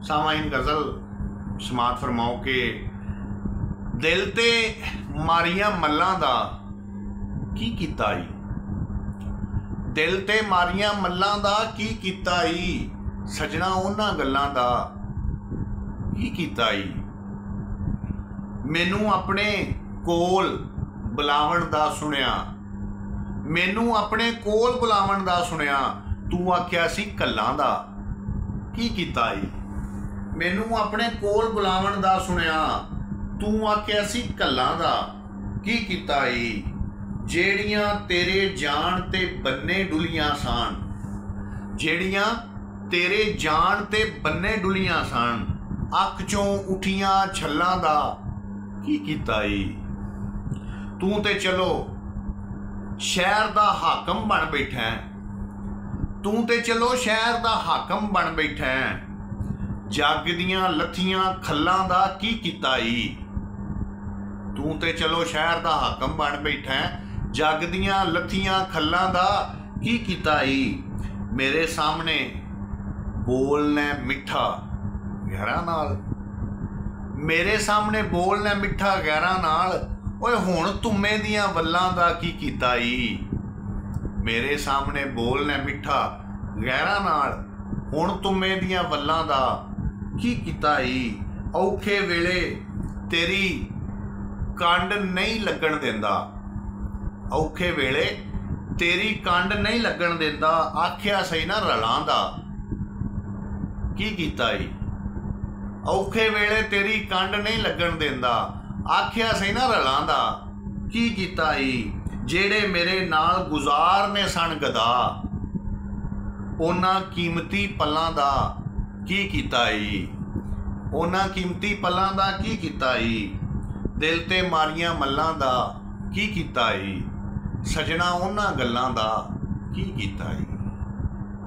सामाइन गज़ल समात फरमाओ कि दिल ते मारिया मल्लां दा की कीता ई, दिल ते मारिया मल्लां दा की कीता ई, सजना उन्हां गल्लां दा की कीता ई। मैनू अपने कोल बुलावण दा सुनिया, मैनू अपने कोल बुलावण दा सुनिया, तू आख्या सी कल्लां दा की कीता ई। मैनू अपने कोल बुलावण दा सुनिया, तू आख्या सी कल्लां दा की कीता ई। जेड़ियां तेरे जान ते बन्ने डुलियां सन, जेड़ियां तेरे जान ते बन्ने डुलियां सन, अख चों उठियां छल्लां दा की कीता ई। तू ते चलो शहर दा हाकम बन बैठा है, तू ते चलो शहर दा हाकम बन बैठा है, जग दियां लत्थियां खल्लां दा की कीता ई। तू ते चलो शहर दा हाकम बन बैठा है, जग दियां लत्थियां खल्लां दा की कीता ई। मेरे सामने बोलना मिठा गैरां नाल, मेरे सामने बोलना मिठा गैरां नाल, ओए हुण तुम्मे दियां वल्लां दा की कीता ई। मेरे सामने बोलना मिठा गैरां नाल, हुण तुम्मे दियां वल्लां दा की कीता ई। औखे वेले तेरी कंड नहीं लगन देंदा, औखे वेले तेरी कंड नहीं लगन देंदा, आख्या सही ना रलां दा की कीता ई। औखे वेले तेरी कंड नहीं लगन देंदा, आख्या सही ना रलां दा की कीता ई। जेड़े मेरे नाल गुज़ारने सन गदा, उन्हां कीमती पल्लां दा की कीता ई, उन्हां कीमती पल्लां दा की कीता ई। दिल ते मारियां मल्लां दा की कीता ई, सजना उन्हां गल्लां दा की कीता ई।